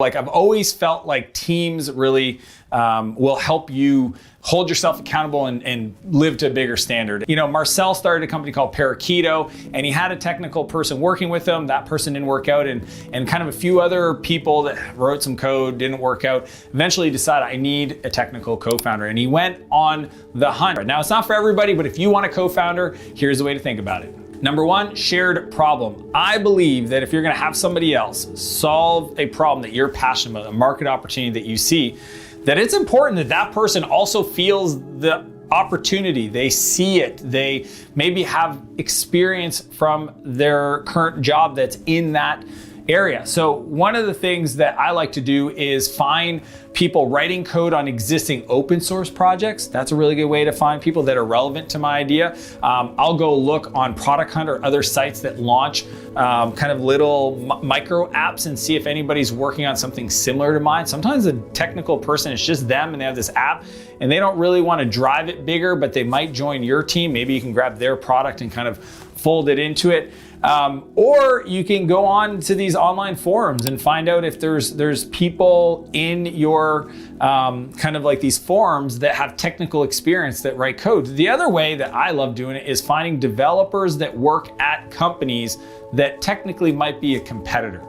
Like, I've always felt like teams really will help you hold yourself accountable and live to a bigger standard. You know, Martell started a company called Parakeeto, and he had a technical person working with him. That person didn't work out, and kind of a few other people that wrote some code didn't work out. Eventually decided, I need a technical co-founder, and he went on the hunt. Now, it's not for everybody, but if you want a co-founder, here's the way to think about it. Number one, shared problem. I believe that if you're gonna have somebody else solve a problem that you're passionate about, a market opportunity that you see, that it's important that that person also feels the opportunity. They see it. They maybe have experience from their current job that's in that area. So one of the things that I like to do is find people writing code on existing open source projects. That's a really good way to find people that are relevant to my idea. I'll go look on Product Hunt or other sites that launch kind of little micro apps and see if anybody's working on something similar to mine. Sometimes a technical person, it's just them and they have this app and they don't really want to drive it bigger, but they might join your team. Maybe you can grab their product and kind of fold it into it. Or you can go on to these online forums and find out if there's people in your kind of like these forums that have technical experience that write code. The other way that I love doing it is finding developers that work at companies that technically might be a competitor.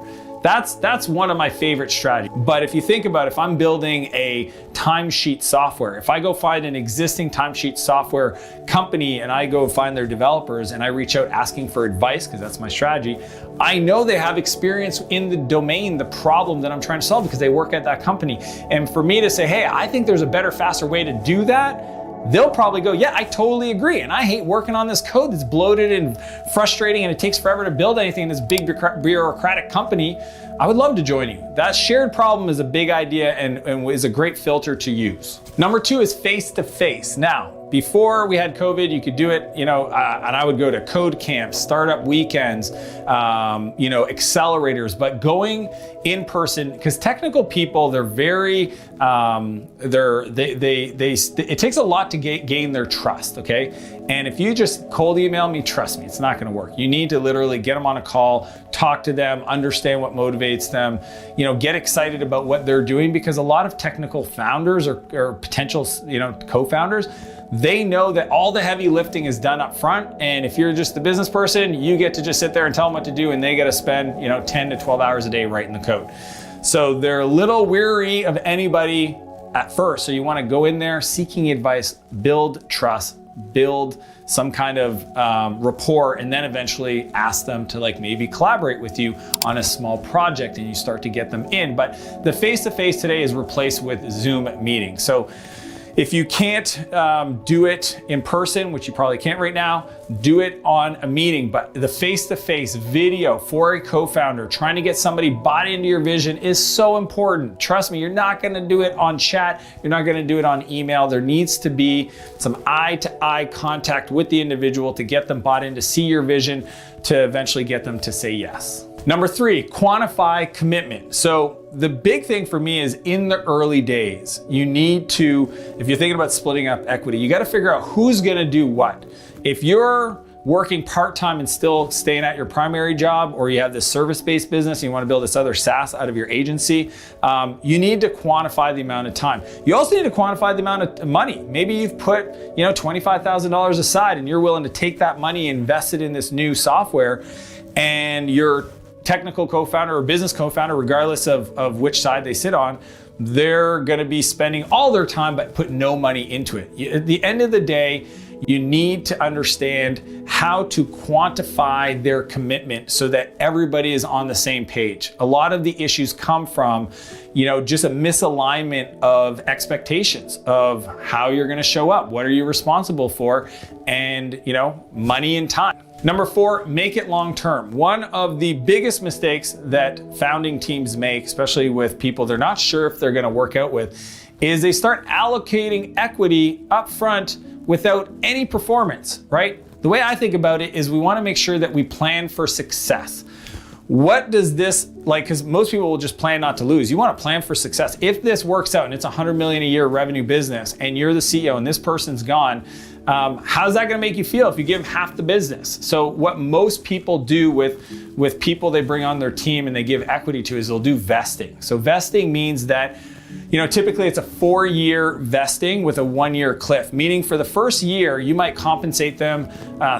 That's one of my favorite strategies. But if you think about it, if I'm building a timesheet software, if I go find an existing timesheet software company and I go find their developers and I reach out asking for advice, because that's my strategy, I know they have experience in the domain, the problem that I'm trying to solve, because they work at that company. And for me to say, hey, I think there's a better, faster way to do that, they'll probably go, yeah, I totally agree. And I hate working on this code that's bloated and frustrating and it takes forever to build anything in this big bureaucratic company. I would love to join you. That shared problem is a big idea and is a great filter to use. Number two is face-to-face. Now, before we had COVID, you could do it, and I would go to code camps, startup weekends, accelerators, but going in person, because technical people, they're very, it takes a lot to gain their trust, okay? And if you just cold email me, trust me, it's not gonna work. You need to literally get them on a call, talk to them, understand what motivates them, get excited about what they're doing, because a lot of technical founders or potential, co-founders, they know that all the heavy lifting is done up front. And if you're just the business person, you get to just sit there and tell them what to do, and they got to spend 10 to 12 hours a day writing the code. So they're a little weary of anybody at first. So you want to go in there seeking advice, build trust, build some kind of rapport, and then eventually ask them to maybe collaborate with you on a small project, and you start to get them in. But the face-to-face today is replaced with Zoom meetings. So if you can't do it in person, which you probably can't right now, do it on a meeting. But the face-to-face video for a co-founder, trying to get somebody bought into your vision, is so important. Trust me, you're not gonna do it on chat. You're not gonna do it on email. There needs to be some eye-to-eye contact with the individual to get them bought in, to see your vision, to eventually get them to say yes. Number three, quantify commitment. So the big thing for me is in the early days, you need to, if you're thinking about splitting up equity, you got to figure out who's going to do what. If you're working part-time and still staying at your primary job, or you have this service-based business and you want to build this other SaaS out of your agency, you need to quantify the amount of time. You also need to quantify the amount of money. Maybe you've put $25,000 aside and you're willing to take that money and invest it in this new software, and you're technical co-founder or business co-founder, regardless of which side they sit on, they're gonna be spending all their time but put no money into it. At the end of the day, you need to understand how to quantify their commitment so that everybody is on the same page. A lot of the issues come from, just a misalignment of expectations of how you're gonna show up, what are you responsible for, and money and time. Number four, make it long-term. One of the biggest mistakes that founding teams make, especially with people they're not sure if they're gonna work out with, is they start allocating equity up front without any performance, right? The way I think about it is we wanna make sure that we plan for success. What does this, because most people will just plan not to lose. You wanna plan for success. If this works out and it's $100 million a year revenue business and you're the CEO and this person's gone, how's that gonna make you feel if you give half the business? So what most people do with people they bring on their team and they give equity to is they'll do vesting. So vesting means that, typically it's a 4-year vesting with a 1-year cliff, meaning for the first year, you might compensate them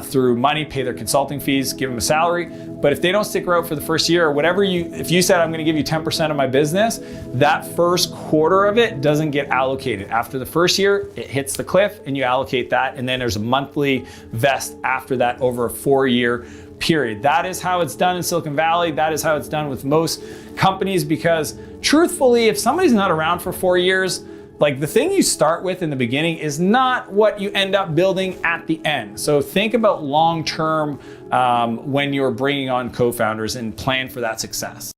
through money, pay their consulting fees, give them a salary. But if they don't stick around for the first year or whatever if you said, I'm gonna give you 10% of my business, that first quarter of it doesn't get allocated. After the first year, it hits the cliff and you allocate that. And then there's a monthly vest after that over a 4-year period. That is how it's done in Silicon Valley. That is how it's done with most companies, because truthfully, if somebody's not around for 4 years, like the thing you start with in the beginning is not what you end up building at the end. So think about long-term when you're bringing on co-founders and plan for that success.